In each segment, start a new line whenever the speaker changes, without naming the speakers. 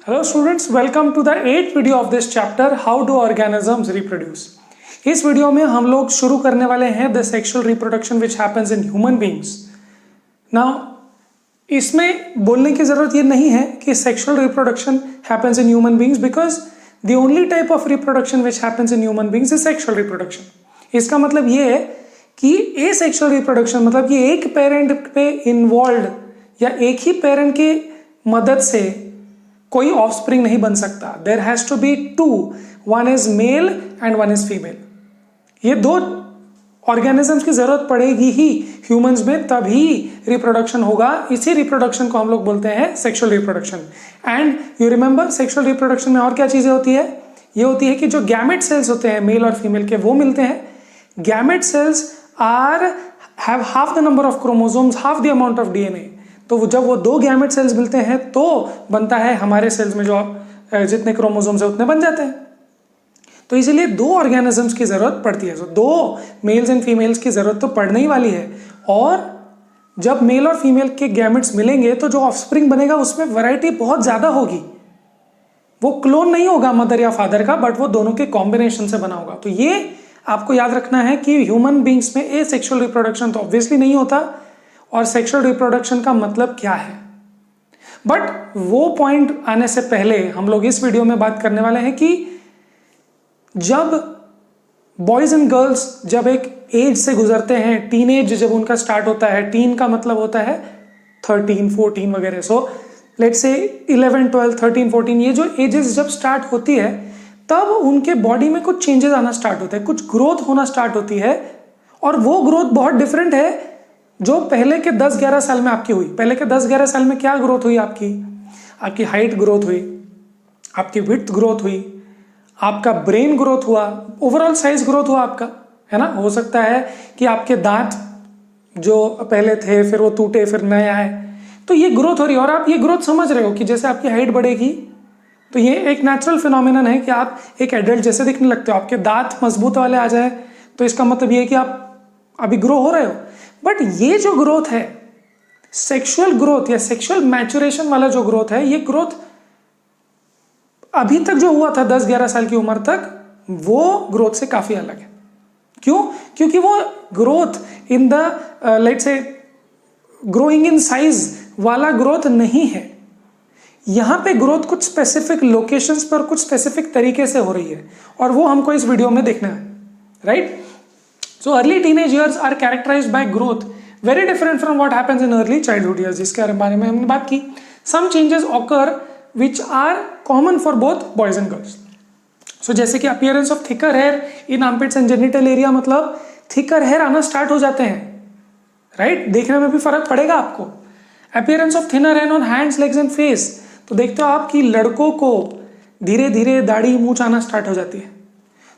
Hello students, welcome to the 8th video of this chapter, How do organisms reproduce? इस video में हम लोग शुरू करने वाले हैं the sexual reproduction which happens in human beings. Now, इसमें बोलने की ज़रूरत ये नहीं है कि sexual reproduction happens in human beings because the only type of reproduction which happens in human beings is sexual reproduction. इसका मतलब ये है कि asexual reproduction मतलब कि एक पेरेंट पे इन्वॉल्व या एक ही पेरेंट की मदद से कोई ऑफस्प्रिंग नहीं बन सकता. There has to be two, one is male and one is female. ये दो ऑर्गेनिजम्स की जरूरत पड़ेगी ही ह्यूमंस में, तभी रिप्रोडक्शन होगा. इसी रिप्रोडक्शन को हम लोग बोलते हैं sexual reproduction. And you remember sexual reproduction में और क्या चीजें होती है? ये होती है कि जो गैमेट सेल्स होते हैं मेल और फीमेल के, वो मिलते हैं. Gamete cells have half the number of chromosomes, half the amount of DNA. तो जब वो दो गैमेट सेल्स मिलते हैं तो बनता है हमारे सेल्स में जो जितने क्रोमोसोम्स है उतने बन जाते हैं. तो इसीलिए दो ऑर्गेनिजम्स की जरूरत पड़ती है. तो दो मेल्स एंड फीमेल्स की जरूरत तो पड़ने ही वाली है. और जब मेल और फीमेल के गैमेट्स मिलेंगे तो जो ऑफस्प्रिंग बनेगा उसमें वैरायटी बहुत ज्यादा होगी. वो क्लोन नहीं होगा मदर या फादर का, बट वो दोनों के कॉम्बिनेशन से बना होगा. तो ये आपको याद रखना है कि ह्यूमन बींग्स में एसेक्सुअल रिप्रोडक्शन तो ऑब्वियसली नहीं होता, और सेक्सुअल रिप्रोडक्शन का मतलब क्या है. बट वो पॉइंट आने से पहले हम लोग इस वीडियो में बात करने वाले हैं कि जब बॉयज एंड गर्ल्स जब एक एज से गुजरते हैं, टीन एज जब उनका स्टार्ट होता है, टीन का मतलब होता है 13, 14 वगैरह. सो लेट्स से 11, 12, 13, 14 ये जो एजेस जब स्टार्ट होती है तब उनके बॉडी में कुछ चेंजेस आना स्टार्ट होते हैं, कुछ ग्रोथ होना स्टार्ट होती है. और वो ग्रोथ बहुत डिफरेंट है जो पहले के 10-11 साल में आपकी हुई. पहले के 10-11 साल में क्या ग्रोथ हुई? आपकी हाइट ग्रोथ हुई, आपकी विड्थ ग्रोथ हुई, आपका ब्रेन ग्रोथ हुआ, ओवरऑल साइज ग्रोथ हुआ आपका, है ना. हो सकता है कि आपके दांत जो पहले थे फिर वो टूटे, फिर नए आए. तो ये ग्रोथ हो रही है और आप ये ग्रोथ समझ रहे हो कि जैसे आपकी हाइट बढ़ेगी तो ये एक नेचुरल फिनोमिनन है कि आप एक एडल्ट जैसे दिखने लगते हो. आपके दांत मजबूत वाले आ जाए तो इसका मतलब ये है कि आप अभी ग्रो हो रहे हो. बट ये जो ग्रोथ है, सेक्सुअल ग्रोथ या सेक्सुअल मैचुरेशन वाला जो ग्रोथ है, ये ग्रोथ अभी तक जो हुआ था 10-11 साल की उम्र तक, वो ग्रोथ से काफी अलग है. क्यों? क्योंकि वो growth in the let's say growing in size वाला ग्रोथ नहीं है. यहां पे ग्रोथ कुछ स्पेसिफिक लोकेशंस पर कुछ स्पेसिफिक तरीके से हो रही है और वो हमको इस वीडियो में देखना है, right. So early teenage years are characterized by growth very different from what happens in early childhood years, जिसके बारे में हमने बात की. Some changes occur which are common for both boys and girls. So जैसे कि appearance of thicker hair in armpits and genital area, मतलब thicker hair आना स्टार्ट हो जाते हैं, राइट. देखने में भी फर्क पड़ेगा आपको. Appearance of thinner hair on hands, legs and face, तो देखते हो आप कि लड़कों को धीरे धीरे दाढ़ी मूंछ आना स्टार्ट हो जाती है.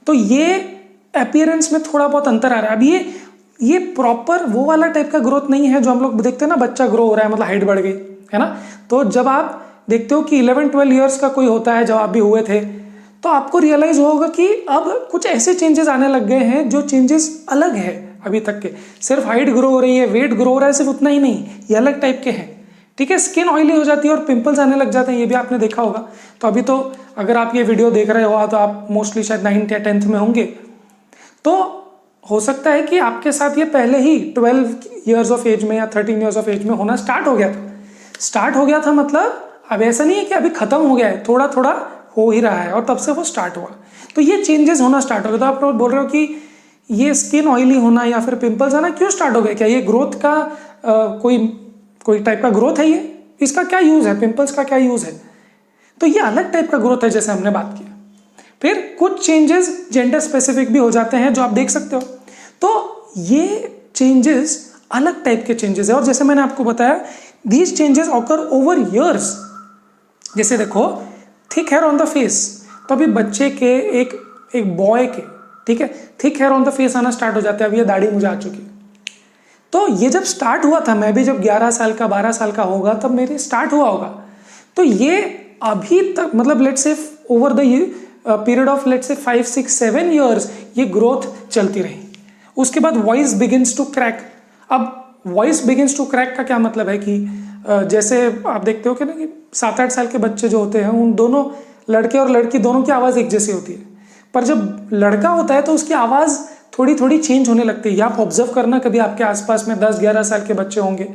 तो ये अपीयरेंस में थोड़ा बहुत अंतर आ रहा है. अब ये प्रॉपर वो वाला टाइप का ग्रोथ नहीं है जो हम लोग देखते हैं ना, बच्चा ग्रो हो रहा है मतलब हाइट बढ़ गई, है ना. तो जब आप देखते हो कि 11-12 ईयर्स का कोई होता है, जब आप भी हुए थे, तो आपको रियलाइज होगा कि अब कुछ ऐसे चेंजेस आने लग गए हैं जो चेंजेस अलग है अभी तक के. सिर्फ हाइट ग्रो हो रही है, वेट ग्रो हो रहा है, सिर्फ उतना ही नहीं, ये अलग टाइप के हैं, ठीक है. स्किन ऑयली हो जाती है और पिंपल्स आने लग जाते हैं, ये भी आपने देखा होगा. तो अभी तो अगर आप ये वीडियो देख रहे हो तो आप मोस्टली शायद 9th या 10th में होंगे. तो हो सकता है कि आपके साथ ये पहले ही 12 इयर्स ऑफ एज में या 13 इयर्स ऑफ एज में होना स्टार्ट हो गया था. मतलब अब ऐसा नहीं है कि अभी खत्म हो गया है, थोड़ा थोड़ा हो ही रहा है और तब से वो स्टार्ट हुआ. तो ये चेंजेस होना स्टार्ट हो गया. तो आप बोल रहे हो कि ये स्किन ऑयली होना या फिर पिंपल्स आना क्यों स्टार्ट हो गया? क्या ये ग्रोथ का कोई टाइप का ग्रोथ है? ये इसका क्या यूज है? पिंपल्स का क्या यूज है? तो ये अलग टाइप का ग्रोथ है जैसे हमने बात किया. फिर कुछ चेंजेस जेंडर स्पेसिफिक भी हो जाते हैं जो आप देख सकते हो. तो ये चेंजेस अलग टाइप के चेंजेस है और जैसे मैंने आपको बताया these changes occur over years. जैसे देखो thick hair on the face, तो अभी बच्चे के एक बॉय के, ठीक है, thick hair on the face आना स्टार्ट हो जाता है. अभी ये दाढ़ी मुझे आ चुकी. तो ये जब स्टार्ट हुआ था, मैं भी जब 11 साल का 12 साल का होगा तब मेरी स्टार्ट हुआ होगा. तो ये अभी तक मतलब let's say over the period of let's say 5, 6, 7 years ये ग्रोथ चलती रही. उसके बाद वॉइस बिगिंस टू क्रैक. अब वॉइस बिगिंस टू क्रैक का क्या मतलब है कि जैसे आप देखते हो कि ना कि 7-8 साल के बच्चे जो होते हैं उन दोनों, लड़के और लड़की दोनों की आवाज़ एक जैसी होती है, पर जब लड़का होता है तो उसकी आवाज़ थोड़ी थोड़ी चेंज होने लगती है। या आप ऑब्जर्व करना, कभी आपके आसपास में 10-11 साल के बच्चे होंगे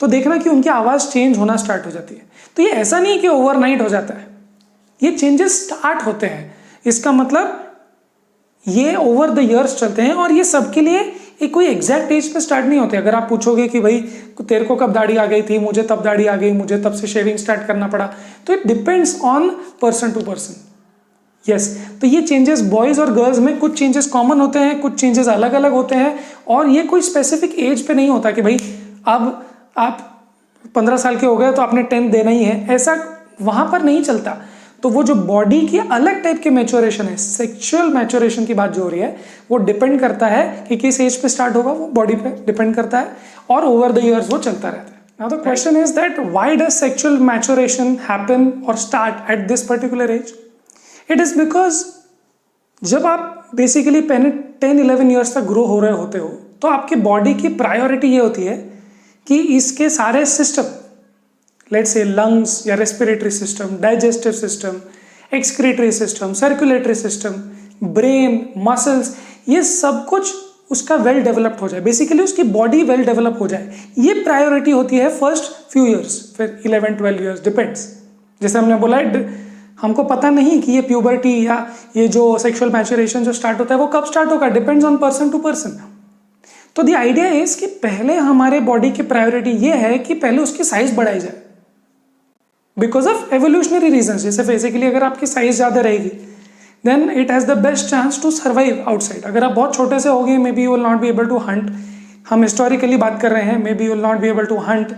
तो देखना कि उनकी आवाज़ चेंज होना स्टार्ट हो जाती है। तो ये ऐसा नहीं कि ओवरनाइट हो जाता है, ये चेंजेस स्टार्ट होते हैं। इसका मतलब ये ओवर द ईयर्स चलते हैं, और ये सबके लिए एक कोई एग्जैक्ट एज पे स्टार्ट नहीं होते। अगर आप पूछोगे कि भाई तेरे को कब दाढ़ी आ गई थी, मुझे तब दाढ़ी आ गई, मुझे तब से शेविंग स्टार्ट करना पड़ा, तो it depends on person to person. Yes, तो ये चेंजेस बॉयज और गर्ल्स में कुछ चेंजेस कॉमन होते हैं, कुछ चेंजेस अलग अलग होते हैं, और ये कोई स्पेसिफिक एज पे नहीं होता कि भाई अब आप 15 साल के हो गए तो आपने 10 देना ही है, ऐसा वहां पर नहीं चलता। तो वो जो बॉडी की अलग टाइप के मैच्योरेशन है, सेक्सुअल मैच्योरेशन की बात जो हो रही है, वो डिपेंड करता है कि किस एज पे स्टार्ट होगा, वो बॉडी पे डिपेंड करता है, और ओवर द इयर्स वो चलता रहता है। Now the question is that why does sexual maturation happen और start at this particular age? It is because जब आप बेसिकली 10-11 ईयर्स तक ग्रो हो रहे होते हो तो आपकी बॉडी की प्रायोरिटी ये होती है कि इसके सारे सिस्टम, लेट्स से लंग्स या respiratory system, digestive system, excretory system, circulatory system, brain, muscles, ये सब कुछ उसका वेल डेवलप्ड हो जाए, बेसिकली उसकी बॉडी वेल डेवलप हो जाए, ये प्रायोरिटी होती है फर्स्ट फ्यू ईयर्स। फिर 11-12 ईयर्स डिपेंड्स, जैसे हमने बोला हमको पता नहीं कि ये प्यूबर्टी या ये जो सेक्सुअल मैच्योरेशन जो स्टार्ट होता है वो कब स्टार्ट होगा, depends on person to person. तो द आइडिया इज कि पहले हमारे बॉडी की प्रायोरिटी ये है कि पहले उसकी साइज बढ़ाई जाए, बिकॉज ऑफ एवोल्यूशनरी रीजन। जैसे बेसिकली अगर आपकी साइज ज्यादा रहेगी then it has the best chance to survive outside. अगर आप बहुत छोटे से हो गए, maybe you will not be able to hunt, हम हिस्टोरिकली बात कर रहे हैं, maybe you will not be able to hunt,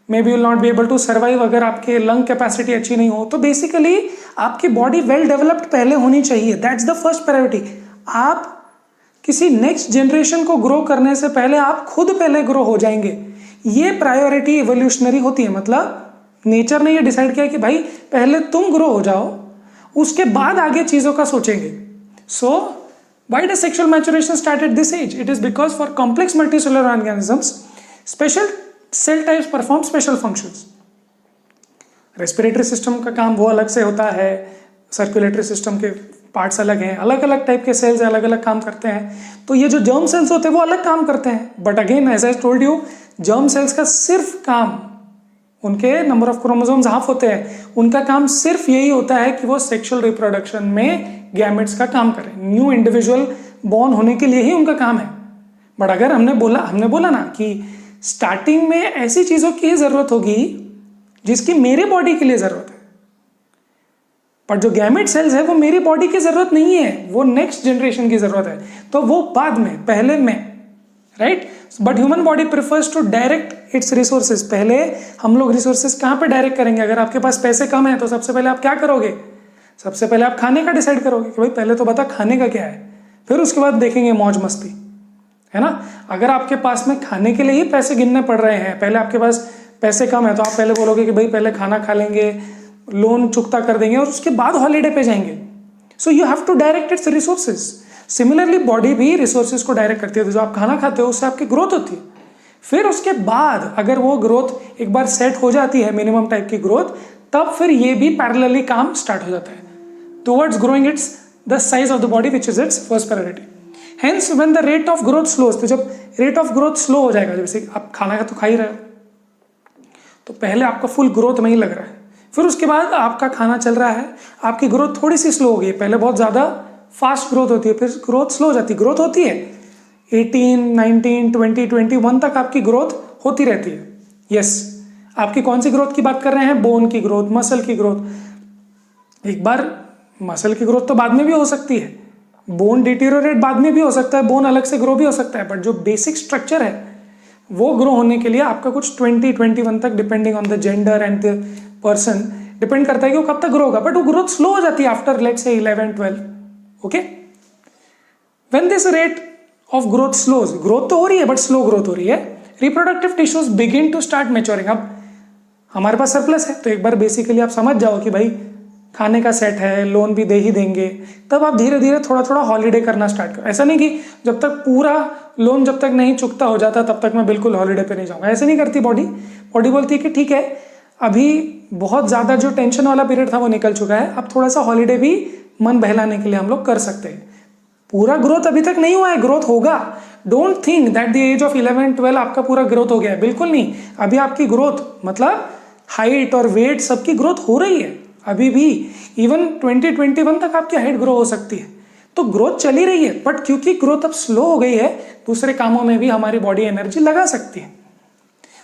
maybe you will not be able to survive, अगर आपके लंग कैपेसिटी अच्छी नहीं हो। तो बेसिकली आपकी बॉडी वेल डेवलप्ड पहले होनी चाहिए, दैट्स द फर्स्ट प्रायोरिटी। आप किसी नेक्स्ट जनरेशन को ग्रो करने से पहले आप खुद पहले ग्रो हो जाएंगे, ये प्रायोरिटी एवोल्यूशनरी होती है। मतलब नेचर ने ये डिसाइड किया कि भाई पहले तुम ग्रो हो जाओ, उसके बाद आगे चीजों का सोचेंगे। So why does sexual maturation start at this age? It is because for complex multicellular organisms special cell types perform special functions. Respiratory system का काम वो अलग से होता है, सर्कुलेटरी सिस्टम के पार्ट्स अलग हैं, अलग अलग टाइप के सेल्स अलग अलग काम करते हैं। तो ये जो जर्म सेल्स होते हैं वो अलग काम करते हैं, but again as I told you, germ cells का सिर्फ काम, उनके नंबर ऑफ क्रोमोसोम्स हाफ होते हैं, उनका काम सिर्फ यही होता है कि वो सेक्सुअल रिप्रोडक्शन में गैमेट्स का काम करें, न्यू इंडिविजुअल बॉर्न होने के लिए ही उनका काम है। बट अगर हमने बोला ना कि स्टार्टिंग में ऐसी चीजों की जरूरत होगी जिसकी मेरे बॉडी के लिए जरूरत है, पर जो गैमेट सेल्स है वो मेरी बॉडी की जरूरत नहीं है, वो नेक्स्ट जनरेशन की जरूरत है, तो वो बाद में, पहले में, right? But human body prefers to direct its resources. पहले हम लोग रिसोर्सेज कहाँ पे डायरेक्ट करेंगे? अगर आपके पास पैसे कम है तो सबसे पहले आप क्या करोगे? सबसे पहले आप खाने का डिसाइड करोगे कि भाई पहले तो बता खाने का क्या है, फिर उसके बाद देखेंगे मौज मस्ती, है ना? अगर आपके पास में खाने के लिए ही पैसे गिनने पड़ रहे हैं, पहले आपके पास पैसे कम है तो आप पहले बोलोगे कि भाई पहले खाना खा लेंगे, लोन चुकता कर देंगे और उसके बाद हॉलीडे पे जाएंगे। So you have to direct its resources. Similarly body भी रिसोर्सेज को डायरेक्ट करती है। तो जो आप खाना खाते हो उससे आपकी ग्रोथ होती है, फिर उसके बाद अगर वो ग्रोथ एक बार सेट हो जाती है, मिनिमम टाइप की ग्रोथ, तब फिर ये भी पैरेलली काम स्टार्ट हो जाता है towards growing it's the size of the body which is it's first priority. Hence when the rate of growth slows, तो जब रेट ऑफ ग्रोथ स्लो हो जाएगा, जैसे आप खाना का तो खा ही रहे हो, तो पहले आपका फुल ग्रोथ नहीं लग रहा है, फिर उसके बाद आपका खाना चल रहा है, आपकी ग्रोथ थोड़ी सी स्लो हो गई, पहले बहुत ज़्यादा फास्ट ग्रोथ होती है, फिर ग्रोथ स्लो हो जाती है। ग्रोथ होती है 18, 19, 20, 21 तक आपकी ग्रोथ होती रहती है। यस, आपकी कौन सी ग्रोथ की बात कर रहे हैं? बोन की ग्रोथ, मसल की ग्रोथ। एक बार मसल की ग्रोथ तो बाद में भी हो सकती है, बोन डिटीरियोरेट बाद में भी हो सकता है, बोन अलग से ग्रो भी हो सकता है, बट जो बेसिक स्ट्रक्चर है वो ग्रो होने के लिए आपका कुछ 20-21 तक, depending on the gender and the person, depend करता है कि वो कब तक ग्रो होगा, बट वो ग्रोथ स्लो हो जाती है after let's say 11-12। Okay, when this rate of growth slows, growth तो हो रही है बट स्लो ग्रोथ हो रही है, reproductive tissues begin to start maturing. अब हमारे पास सरप्लस है तो एक बार बेसिकली आप समझ जाओ कि भाई खाने का सेट है, लोन भी दे ही देंगे, तब आप धीरे धीरे थोड़ा थोड़ा हॉलीडे करना स्टार्ट करो। ऐसा नहीं कि जब तक पूरा लोन जब तक नहीं चुकता हो जाता तब तक मैं बिल्कुल हॉलीडे पे नहीं जाऊंगा, ऐसे नहीं करती बॉडी। बॉडी बोलती है कि ठीक है, अभी बहुत ज़्यादा जो टेंशन वाला पीरियड था वो निकल चुका है, अब थोड़ा सा हॉलीडे भी मन बहलाने के लिए हम लोग कर सकते हैं। पूरा ग्रोथ अभी तक नहीं हुआ है, ग्रोथ होगा। Don't think that the age of 11-12 आपका पूरा ग्रोथ हो गया है, बिल्कुल नहीं। अभी आपकी ग्रोथ मतलब हाइट और वेट सबकी ग्रोथ हो रही है अभी भी। इवन 2021 तक आपकी हाइट ग्रो हो सकती है, तो ग्रोथ चली रही है। बट क्योंकि ग्रोथ अब स्लो हो गई है, दूसरे कामों में भी हमारी बॉडी एनर्जी लगा सकती है।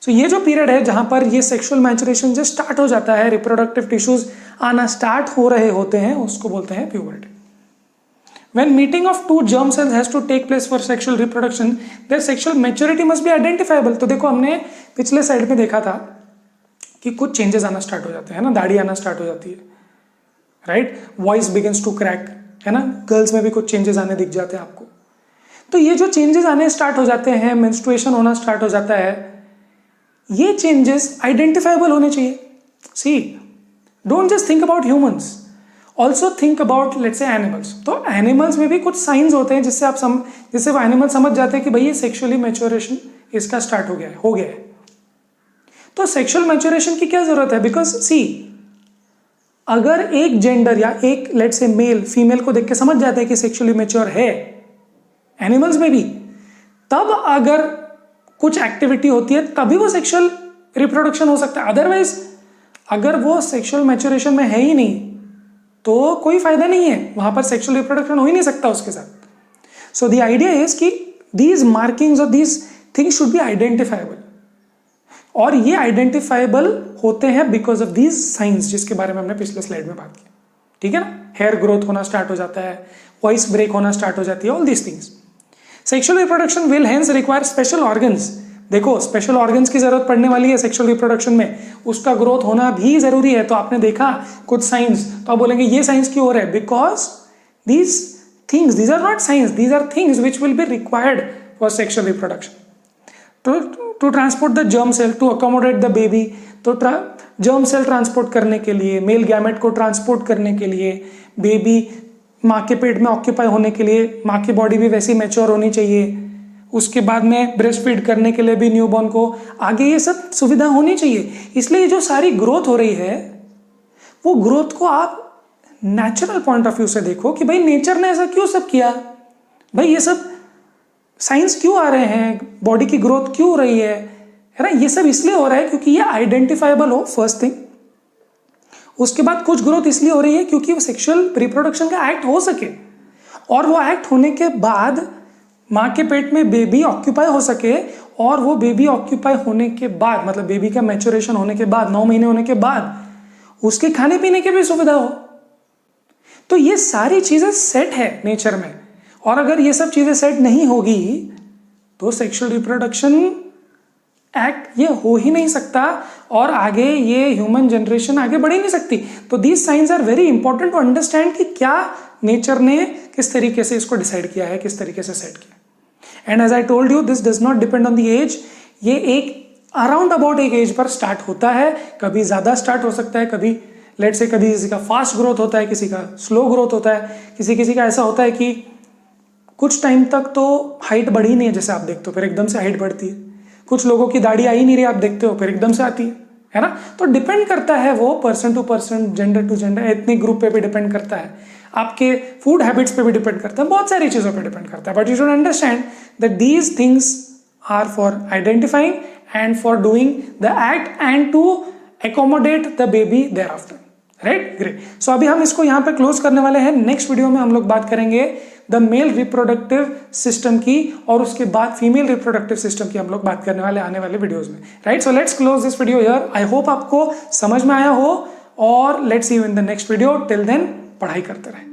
सो ये जो पीरियड है जहां पर ये सेक्सुअल मैचुरेशन जो स्टार्ट हो जाता है, रिप्रोडक्टिव टिश्यूज आना स्टार्ट हो रहे होते हैं, उसको बोलते हैं puberty. When meeting of two germ cells has to take place for sexual reproduction, their sexual maturity must be identifiable। तो देखो हमने पिछले साइड में देखा था कि कुछ चेंजेस आना स्टार्ट हो जाते हैं ना, दाढ़ी आना स्टार्ट हो जाती है, right, voice begins to crack, है ना, गर्ल्स में भी कुछ चेंजेस आने दिख जाते हैं आपको। तो ये जो चेंजेस आने स्टार्ट हो जाते हैं, मेंस्ट्रुएशन होना स्टार्ट हो जाता है, ये चेंजेस आइडेंटिफाइबल होने चाहिए। See, don't just think about humans, also think about let's say animals. तो एनिमल्स में भी कुछ साइंस होते हैं जिससे जिससे वो एनिमल समझ जाते हैं कि भाई ये सेक्सुअली मैच्योरेशन इसका स्टार्ट हो गया है। तो सेक्सुअल मैच्योरेशन की क्या जरूरत है? बिकॉज सी, अगर एक जेंडर या एक लेट्स से मेल फीमेल को देख के समझ जाता है कि सेक्सुअली मैच्योर है, एनिमल्स में भी, तब अगर कुछ एक्टिविटी होती है तभी वो सेक्सुअल रिप्रोडक्शन हो सकता है। अदरवाइज अगर वो सेक्सुअल मैच्योरेशन में है ही नहीं तो कोई फायदा नहीं है, वहां पर सेक्सुअल रिप्रोडक्शन हो ही नहीं सकता उसके साथ। सो द आइडिया इज कि दीज मार्किंग्स और these things should be identifiable, और ये आइडेंटिफाइबल होते हैं बिकॉज ऑफ दीज साइंस जिसके बारे में हमने पिछले स्लाइड में बात की। ठीक है ना, हेयर ग्रोथ होना स्टार्ट हो जाता है, वॉइस ब्रेक होना स्टार्ट हो जाती है, all these things. Sexual reproduction will hence require special organs. देखो स्पेशल ऑर्गन्स की जरूरत पड़ने वाली है सेक्सुअल रिप्रोडक्शन में, उसका ग्रोथ होना भी जरूरी है। तो आपने देखा कुछ साइंस, तो आप बोलेंगे ये साइंस क्यों हो रहा है? Because these things, these are not science, these are things which will be required for sexual reproduction. To transport the germ cell to accommodate the baby, तो जर्म सेल ट्रांसपोर्ट करने के लिए, मेल गैमेट को transport करने के लिए, baby माँ के पेट में ऑक्यूपाई होने के लिए, माँ की बॉडी भी वैसी मैच्योर होनी चाहिए, उसके बाद में ब्रेस्ट फीड करने के लिए भी न्यूबॉर्न को आगे ये सब सुविधा होनी चाहिए। इसलिए ये जो सारी ग्रोथ हो रही है, वो ग्रोथ को आप नेचुरल पॉइंट ऑफ व्यू से देखो कि भाई नेचर ने ऐसा क्यों सब किया, भाई ये सब साइंस क्यों आ रहे हैं, बॉडी की ग्रोथ क्यों हो रही है ना, ये सब इसलिए हो रहा है क्योंकि ये आइडेंटिफाइबल हो, फर्स्ट थिंग। उसके बाद कुछ ग्रोथ इसलिए हो रही है क्योंकि वो सेक्सुअल रिप्रोडक्शन का एक्ट हो सके, और वो एक्ट होने के बाद माँ के पेट में बेबी ऑक्यूपाई हो सके, और वो बेबी ऑक्यूपाई होने के बाद मतलब बेबी का मैच्योरेशन होने के बाद 9 महीने होने के बाद उसके खाने पीने की भी सुविधा हो। तो ये सारी चीजें सेट है नेचर में, और अगर ये सब चीजें सेट नहीं होगी तो सेक्सुअल रिप्रोडक्शन एक्ट ये हो ही नहीं सकता, और आगे ये ह्यूमन जनरेशन आगे बढ़ ही नहीं सकती। तो these science are very important to understand कि क्या नेचर ने किस तरीके से इसको डिसाइड किया है, किस तरीके से सेट किया। And as I told you, this does not depend on the age. ये एक अराउंड अबाउट एक एज पर स्टार्ट होता है, कभी ज्यादा स्टार्ट हो सकता है, कभी लेट से कभी किसी का फास्ट ग्रोथ होता है, किसी का स्लो ग्रोथ होता है, किसी का ऐसा होता है कि कुछ टाइम तक तो हाइट बढ़ी नहीं है, जैसे आप देखते हो, फिर एकदम से हाइट बढ़ती है। कुछ लोगों की दाढ़ी आई नहीं रही, आप देखते हो, फिर एकदम से आती है ना। तो डिपेंड करता है वो person to person, gender to gender, ethnic group पे भी डिपेंड करता है, आपके फूड हैबिट्स पे भी डिपेंड करता है, बहुत सारी चीज़ों पे डिपेंड करता है। But you should understand that these things are for identifying and for doing the act and to accommodate the baby thereafter, right, great. So अभी हम इसको यहाँ पे क्लोज करने वाले हैं। नेक्स्ट वीडियो में हम लोग बात करेंगे द मेल रिप्रोडक्टिव सिस्टम की, और उसके बाद फीमेल रिप्रोडक्टिव सिस्टम की हम लोग बात करने वाले आने वाले वीडियोस में, right. So let's close this video here. I hope आपको समझ में आया हो, और let's see you in the next video. Till then पढ़ाई करते रहें।